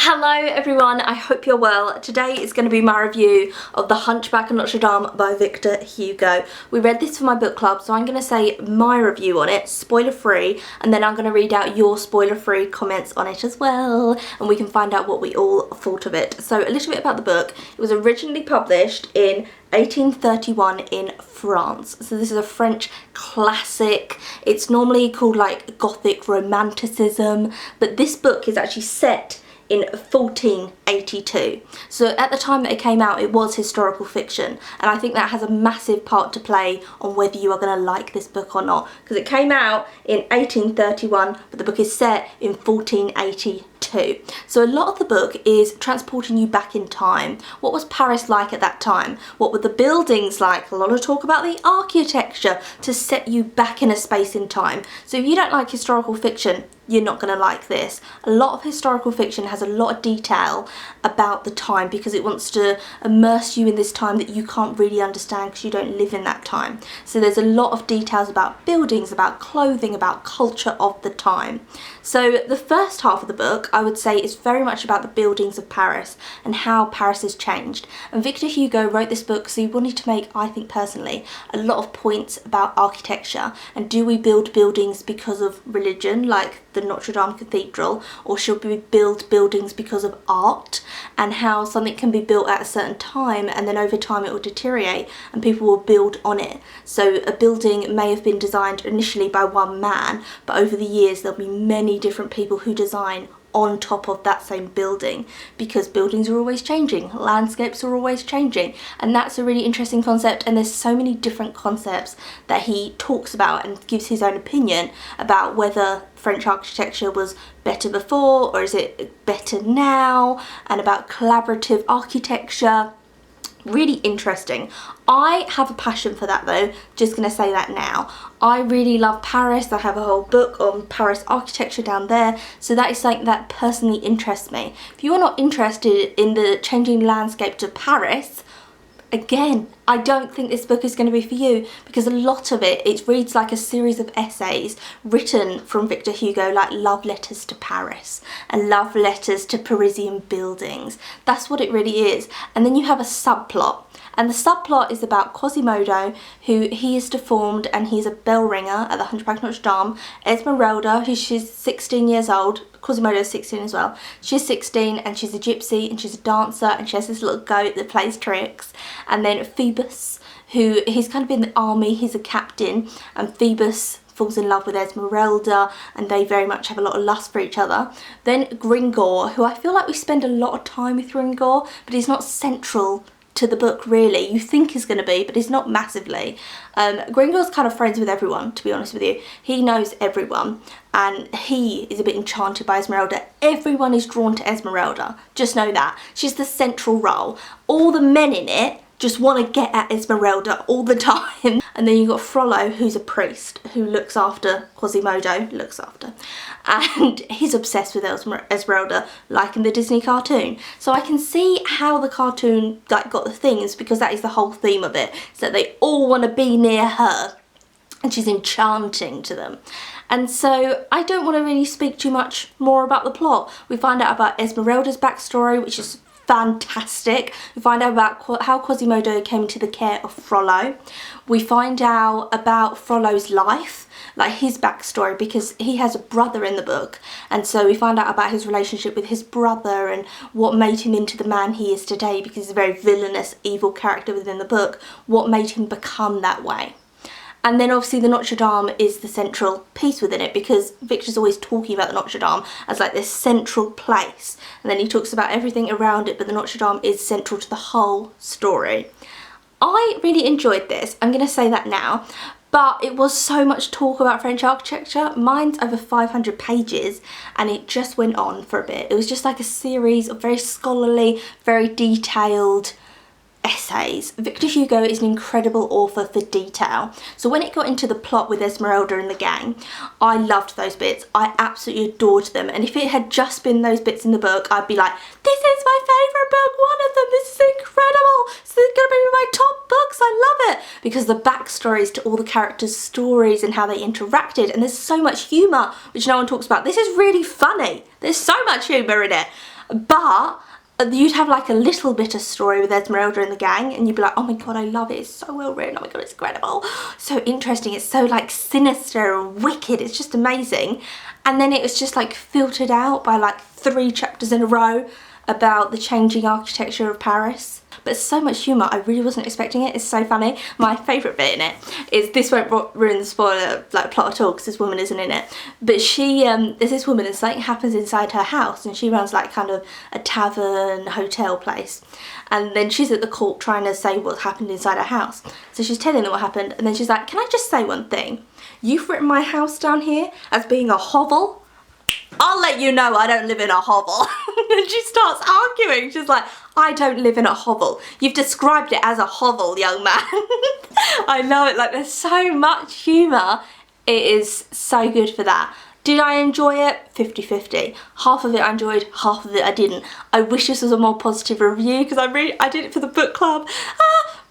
Hello everyone, I hope you're well. Today is going to be my review of The Hunchback of Notre-Dame by Victor Hugo. We read this for my book club, so I'm going to say my review on it, spoiler free, and then I'm going to read out your spoiler free comments on it as well, and we can find out what we all thought of it. So a little bit about the book. It was originally published in 1831 in France. So this is a French classic. It's normally called like Gothic Romanticism, but this book is actually set in 1482. So at the time that it came out, it was historical fiction, and I think that has a massive part to play on whether you are going to like this book or not, because it came out in 1831 but the book is set in 1482. So a lot of the book is transporting you back in time. What was Paris like at that time? What were the buildings like? A lot of talk about the architecture to set you back in a space in time. So if you don't like historical fiction, you're not going to like this. A lot of historical fiction has a lot of detail about the time because it wants to immerse you in this time that you can't really understand because you don't live in that time. So there's a lot of details about buildings, about clothing, about culture of the time. So the first half of the book, I would say, is very much about the buildings of Paris and how Paris has changed. And Victor Hugo wrote this book so he wanted to make, I think personally, a lot of points about architecture. And do we build buildings because of religion, like the Notre-Dame Cathedral, or should we build buildings because of art, and how something can be built at a certain time and then over time it will deteriorate and people will build on it. So a building may have been designed initially by one man, but over the years there'll be many different people who design on top of that same building, because buildings are always changing, landscapes are always changing, and that's a really interesting concept. And there's so many different concepts that he talks about and gives his own opinion about whether French architecture was better before or is it better now, and about collaborative architecture. Really interesting. I have a passion for that though, just gonna say that now. I really love Paris. I have a whole book on Paris architecture down there, so that is something that personally interests me. If you are not interested in the changing landscape of Paris, again, I don't think this book is going to be for you, because a lot of it reads like a series of essays written from Victor Hugo, like love letters to Paris and love letters to Parisian buildings. That's what it really is. And then you have a subplot. And the subplot is about Quasimodo, who he is deformed and he's a bell ringer at the Hunchback of Notre-Dame. Esmeralda, who she's 16 years old. Quasimodo is 16 as well. She's 16 and she's a gypsy and she's a dancer and she has this little goat that plays tricks. And then Phoebus, who he's kind of in the army, he's a captain, and Phoebus falls in love with Esmeralda and they very much have a lot of lust for each other. Then Gregor, who I feel like we spend a lot of time with Gregor, but he's not central to the book really. You think he's going to be, but he's not massively. Gregor's kind of friends with everyone, to be honest with you. He knows everyone and he is a bit enchanted by Esmeralda. Everyone is drawn to Esmeralda, just know that. She's the central role. All the men in it just want to get at Esmeralda all the time. And then you've got Frollo, who's a priest who looks after Quasimodo, and he's obsessed with Esmeralda, like in the Disney cartoon. So I can see how the cartoon got the things, because that is the whole theme of it, so that they all want to be near her and she's enchanting to them. And so I don't want to really speak too much more about the plot. We find out about Esmeralda's backstory, which is fantastic. We find out about how Quasimodo came into the care of Frollo. We find out about Frollo's life, like his backstory, because he has a brother in the book, and so we find out about his relationship with his brother and what made him into the man he is today, because he's a very villainous, evil character within the book. What made him become that way? And then obviously the Notre Dame is the central piece within it, because Victor's always talking about the Notre Dame as like this central place. And then he talks about everything around it, but the Notre Dame is central to the whole story. I really enjoyed this, I'm going to say that now. But it was so much talk about French architecture. Mine's over 500 pages and it just went on for a bit. It was just like a series of very scholarly, very detailed essays. Victor Hugo is an incredible author for detail. So when it got into the plot with Esmeralda and the gang, I loved those bits. I absolutely adored them. And if it had just been those bits in the book, I'd be like, this is my favourite book, one of them, this is incredible. This is going to be my top books, I love it. Because the backstories to all the characters' stories and how they interacted, and there's so much humour, which no one talks about. This is really funny. There's so much humour in it. but you'd have like a little bit of story with Esmeralda and the gang, and you'd be like, oh my god, I love it, it's so well written, oh my god, it's incredible, so interesting, it's so like sinister and wicked, it's just amazing. And then it was just like filtered out by like 3 chapters in a row about the changing architecture of Paris. But so much humour, I really wasn't expecting it. It's so funny. My favourite bit in it is, this won't ruin the spoiler like plot at all because this woman isn't in it, but she there's this woman and something happens inside her house, and she runs like kind of a tavern hotel place, and then she's at the court trying to say what's happened inside her house. So she's telling them what happened, and then she's like, can I just say one thing? You've written my house down here as being a hovel. I'll let you know I don't live in a hovel. And she starts arguing. She's like, I don't live in a hovel. You've described it as a hovel, young man. I know it, like there's so much humour. It is so good for that. Did I enjoy it? 50-50. Half of it I enjoyed, half of it I didn't. I wish this was a more positive review because I did it for the book club.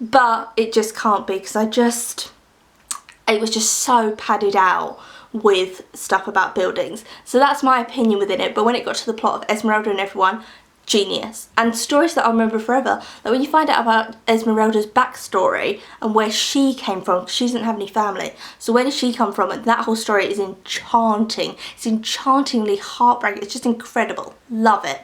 But it just can't be because it was just so padded out with stuff about buildings. So that's my opinion within it. But when it got to the plot of Esmeralda and everyone, genius. And stories that I'll remember forever. Like when you find out about Esmeralda's backstory and where she came from, because she doesn't have any family. So where did she come from? And that whole story is enchanting. It's enchantingly heartbreaking. It's just incredible. Love it.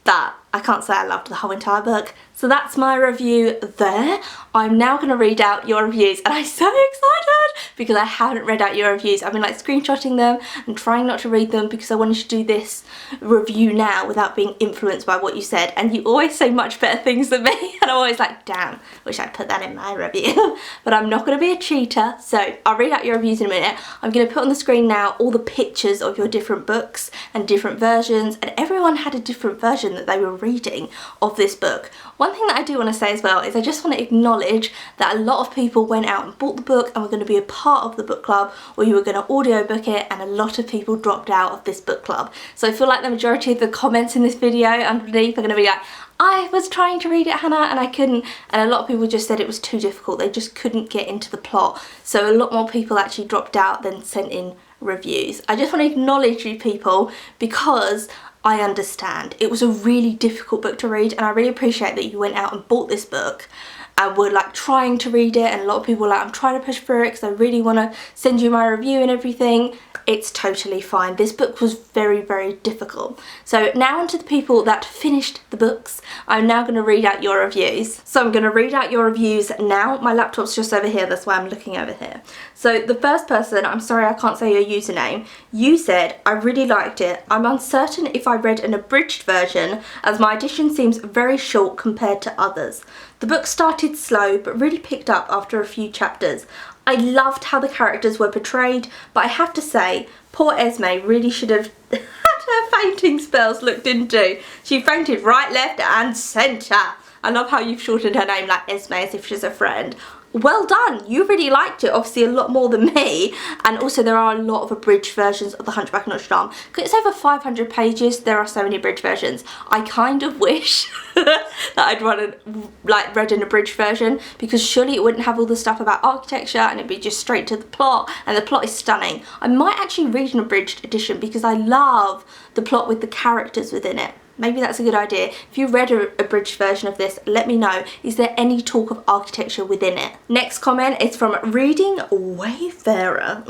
That, I can't say I loved the whole entire book. So that's my review there. I'm now going to read out your reviews, and I'm so excited because I haven't read out your reviews. I've been like screenshotting them and trying not to read them because I wanted to do this review now without being influenced by what you said, and you always say much better things than me, and I'm always like, damn, wish I'd put that in my review. But I'm not going to be a cheater, so I'll read out your reviews in a minute. I'm going to put on the screen now all the pictures of your different books and different versions, and everyone had a different version that they were reading of this book. One thing that I do want to say as well is I just want to acknowledge that a lot of people went out and bought the book and were going to be a part of the book club, or you were going to audiobook it, and a lot of people dropped out of this book club. So I feel like the majority of the comments in this video underneath are going to be like, I was trying to read it, Hannah, and I couldn't, and a lot of people just said it was too difficult, they just couldn't get into the plot. So a lot more people actually dropped out than sent in reviews. I just want to acknowledge you people because I understand. It was a really difficult book to read, and I really appreciate that you went out and bought this book and were like trying to read it, and a lot of people were like, I'm trying to push through it because I really want to send you my review and everything. It's totally fine. This book was very, very difficult. So now onto the people that finished the books. I'm now going to read out your reviews. So I'm going to read out your reviews now. My laptop's just over here, that's why I'm looking over here. So the first person, I'm sorry I can't say your username, you said, I really liked it. I'm uncertain if I read an abridged version as my edition seems very short compared to others. The book started slow but really picked up after a few chapters. I loved how the characters were portrayed, but I have to say, poor Esme really should have had her fainting spells looked into. She fainted right, left and centre. I love how you've shortened her name like Esme as if she's a friend. Well done, you really liked it, obviously a lot more than me, and also there are a lot of abridged versions of the Hunchback of Notre-Dame. Because it's over 500 pages, there are so many abridged versions. I kind of wish that I'd read an abridged version, because surely it wouldn't have all the stuff about architecture and it'd be just straight to the plot, and the plot is stunning. I might actually read an abridged edition because I love the plot with the characters within it. Maybe that's a good idea. If you read a abridged version of this, let me know. Is there any talk of architecture within it? Next comment is from Reading Wayfarer.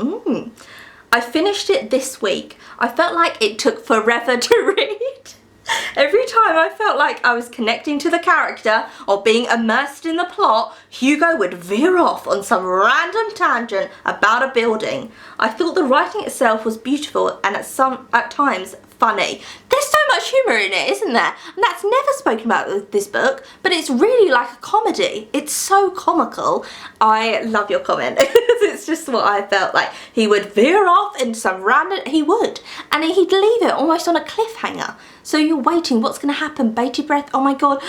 I finished it this week. I felt like it took forever to read. Every time I felt like I was connecting to the character or being immersed in the plot, Hugo would veer off on some random tangent about a building. I thought the writing itself was beautiful and at times funny. There's so much humour in it, isn't there? And that's never spoken about with this book, but it's really like a comedy. It's so comical. I love your comment. It's just what I felt like. He would veer off into some random, he would, and he'd leave it almost on a cliffhanger. So you're waiting, what's going to happen? Bated breath, oh my god.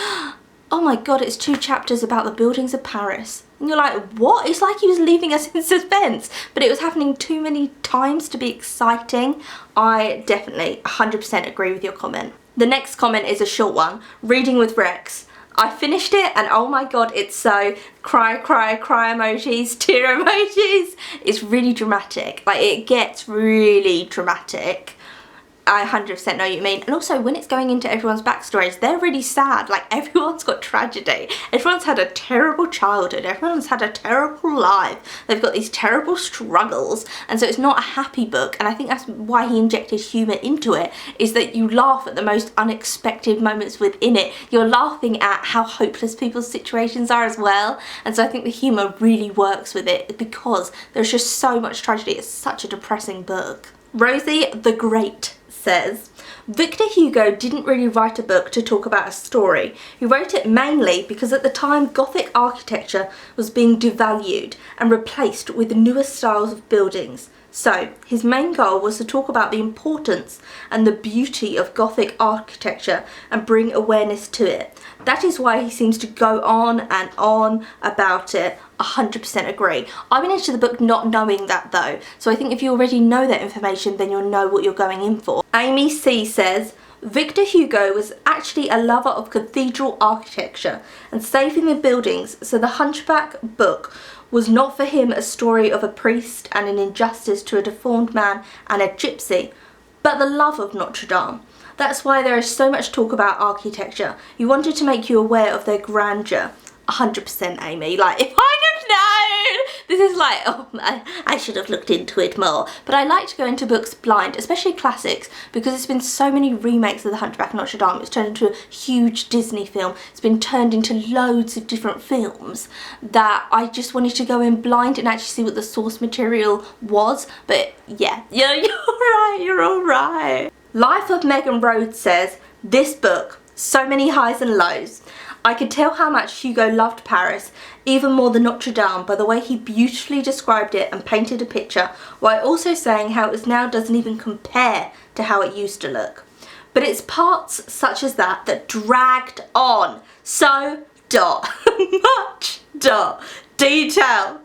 Oh my god, it's 2 chapters about the buildings of Paris. And you're like, what? It's like he was leaving us in suspense, but it was happening too many times to be exciting. I definitely 100% agree with your comment. The next comment is a short one. Reading with Rex. I finished it and oh my god, it's so cry, cry, cry emojis, tear emojis. It's really dramatic. Like, it gets really dramatic. I 100% know what you mean. And also when it's going into everyone's backstories, they're really sad. Like everyone's got tragedy. Everyone's had a terrible childhood. Everyone's had a terrible life. They've got these terrible struggles. And so it's not a happy book. And I think that's why he injected humour into it, is that you laugh at the most unexpected moments within it. You're laughing at how hopeless people's situations are as well. And so I think the humour really works with it because there's just so much tragedy. It's such a depressing book. Rosie the Great says, Victor Hugo didn't really write a book to talk about a story. He wrote it mainly because at the time Gothic architecture was being devalued and replaced with newer styles of buildings. So his main goal was to talk about the importance and the beauty of Gothic architecture and bring awareness to it. That is why he seems to go on and on about it. 100% agree. I went into the book not knowing that though, so I think if you already know that information, then you'll know what you're going in for. Amy C says, Victor Hugo was actually a lover of cathedral architecture and saving the buildings, so the Hunchback book was not for him a story of a priest and an injustice to a deformed man and a gypsy, but the love of Notre-Dame. That's why there is so much talk about architecture. He wanted to make you aware of their grandeur. 100% Amy. Like, if I'd have known! This is like, oh, I should have looked into it more. But I like to go into books blind, especially classics, because there's been so many remakes of the Hunchback of Notre-Dame. It's turned into a huge Disney film. It's been turned into loads of different films that I just wanted to go in blind and actually see what the source material was. But yeah, you're right, you're all right. Life of Megan Rhodes says, this book, so many highs and lows. I could tell how much Hugo loved Paris, even more than Notre-Dame, by the way he beautifully described it and painted a picture, while also saying how it now doesn't even compare to how it used to look. But it's parts such as that dragged on so much detail.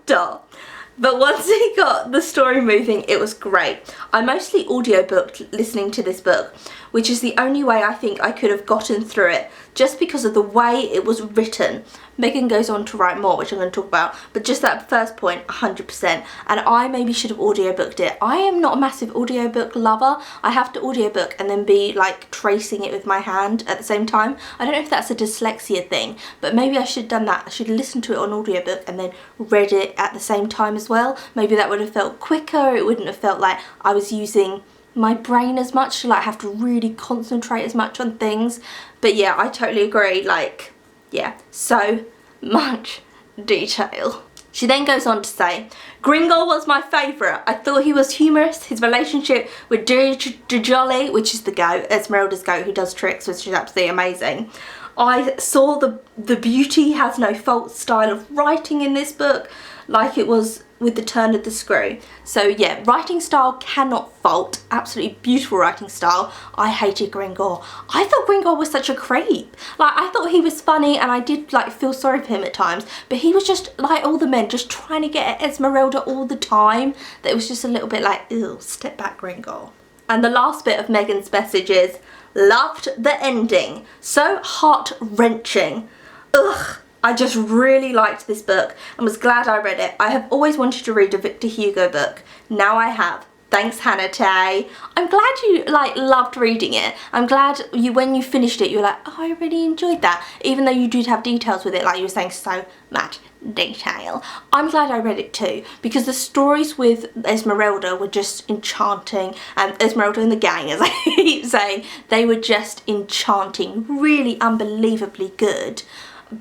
But once he got the story moving, it was great. I mostly audiobooked listening to this book, which is the only way I think I could have gotten through it, just because of the way it was written. Megan goes on to write more, which I'm going to talk about, but just that first point, 100%. And I maybe should have audiobooked it. I am not a massive audiobook lover. I have to audiobook and then be like tracing it with my hand at the same time. I don't know if that's a dyslexia thing, but maybe I should have done that. I should have listened to it on audiobook and then read it at the same time as well. Maybe that would have felt quicker. It wouldn't have felt like I was using my brain as much to like have to really concentrate as much on things. But yeah, I totally agree. Like, yeah, so much detail. She then goes on to say, Gregor was my favourite. I thought he was humorous. His relationship with Jolly, which is the goat, Esmeralda's goat who does tricks, which is absolutely amazing. I saw the beauty has no fault style of writing in this book, like it was with the turn of the screw. So yeah, writing style cannot fault. Absolutely beautiful writing style. I hated Gregor. I thought Gregor was such a creep. Like, I thought he was funny and I did like feel sorry for him at times, but he was just like all the men, just trying to get at Esmeralda all the time. That it was just a little bit like, ew, step back, Gregor. And the last bit of Megan's message is, loved the ending. So heart-wrenching. Ugh. I just really liked this book and was glad I read it. I have always wanted to read a Victor Hugo book. Now I have. Thanks, Hanna Tay. I'm glad you like loved reading it. I'm glad when you finished it, you were like, oh, I really enjoyed that. Even though you did have details with it, like you were saying, so much detail. I'm glad I read it too, because the stories with Esmeralda were just enchanting, and Esmeralda and the gang, as I keep saying, they were just enchanting, really unbelievably good.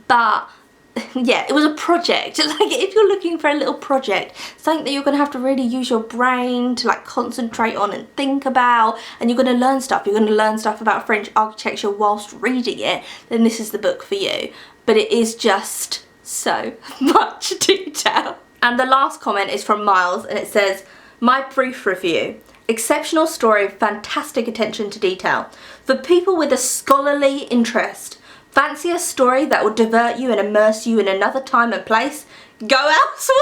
But yeah, it was a project. Like, if you're looking for a little project, something that you're going to have to really use your brain to like concentrate on and think about, and you're going to learn stuff, about French architecture whilst reading it, then this is the book for you. But it is just so much detail. And the last comment is from Miles, and it says, my brief review. Exceptional story, fantastic attention to detail. For people with a scholarly interest, fancy a story that will divert you and immerse you in another time and place? Go elsewhere!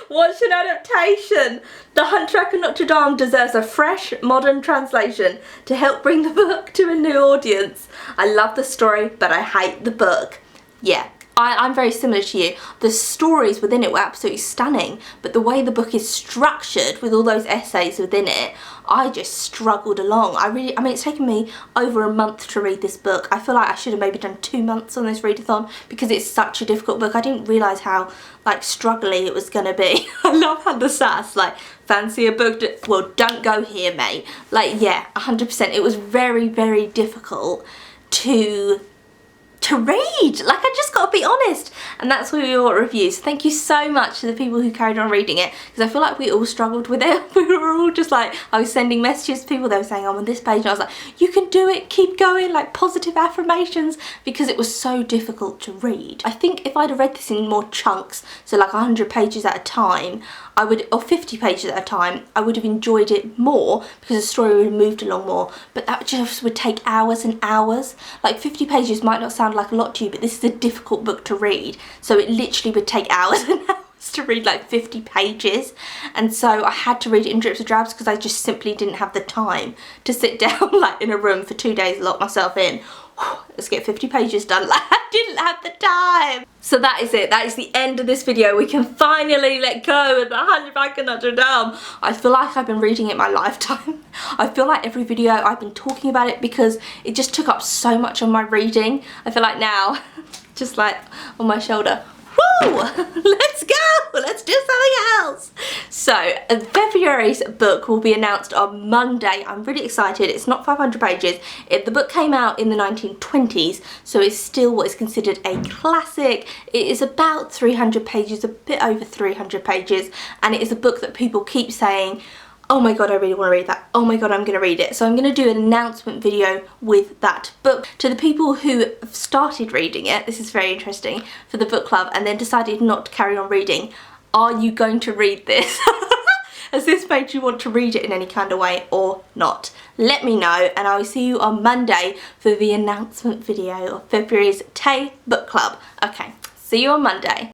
Watch an adaptation. The Hunchback of Notre-Dame deserves a fresh, modern translation to help bring the book to a new audience. I love the story, but I hate the book. Yeah, I'm very similar to you. The stories within it were absolutely stunning, but the way the book is structured with all those essays within it, I just struggled along. I mean, it's taken me over a month to read this book. I feel like I should have maybe done 2 months on this readathon because it's such a difficult book. I didn't realise how like struggly it was gonna be. I love how the sass, like, fancy a book, well, don't go here, mate. Like, yeah, 100%. It was very, very difficult to read. Like, I just gotta be honest, and that's why we want reviews. Thank you so much to the people who carried on reading it, because I feel like we all struggled with it. We were all just like, I was sending messages to people, they were saying I'm on this page, and I was like, you can do it, keep going, like positive affirmations, because it was so difficult to read. I think if I'd have read this in more chunks, so like 100 pages at a time, I would, or 50 pages at a time, I would have enjoyed it more because the story would have moved along more, but that just would take hours and hours. Like 50 pages might not sound like a lot to you, but this is a difficult book to read, so it literally would take hours and hours to read like 50 pages, and so I had to read it in drips and drabs because I just simply didn't have the time to sit down like in a room for 2 days, lock myself in. Let's get 50 pages done. Like, I didn't have the time. So that is it. That is the end of this video. We can finally let go of the Hunchback of Notre-Dame. I feel like I've been reading it my lifetime. I feel like every video I've been talking about it because it just took up so much of my reading. I feel like now, just like on my shoulder, woo, let's go, let's do something else. So February's book will be announced on Monday. I'm really excited. It's not 500 pages. The book came out in the 1920s, so it's still what is considered a classic. It is about 300 pages, a bit over 300 pages, and it is a book that people keep saying, oh my god, I really want to read that. Oh my god, I'm going to read it. So I'm going to do an announcement video with that book. To the people who have started reading it, this is very interesting, for the book club, and then decided not to carry on reading, are you going to read this? Has this made you want to read it in any kind of way or not? Let me know, and I will see you on Monday for the announcement video of February's Tay Book Club. Okay, see you on Monday.